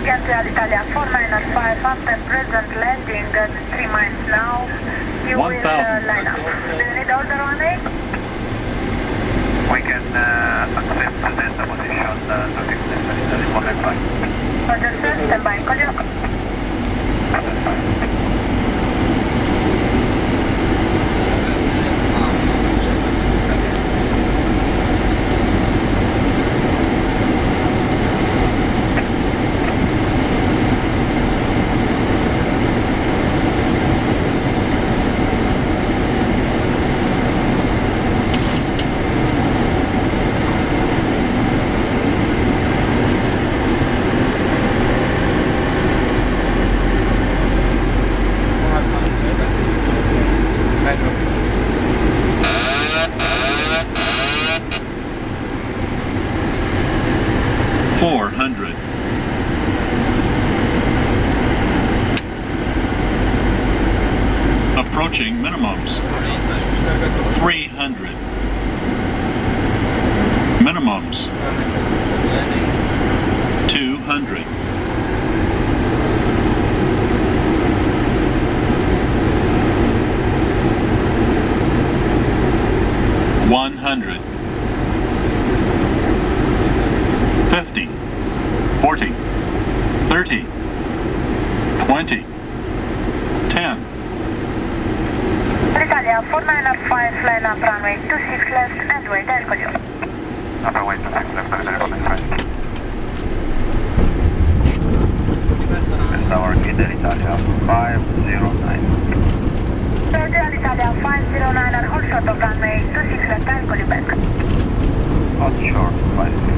again to Alitalia 495 after present landing at 3 miles now. You will 1000. line up. Do you need order runway? We can accept the delta position to fix this Alitalia 495. Roger sir, stand by. Call you. Approaching minimums. 300. Minimums. 200. $100. 50. 40. 30. 20. 10. Alitalia 495, line up runway 26 left and wait, I'll call you. Number 26 left, Alitalia 495. And our kid Alitalia 509. Roger, Alitalia 509 and hold short of runway 26 left, I'll call you back. Hold short, 509.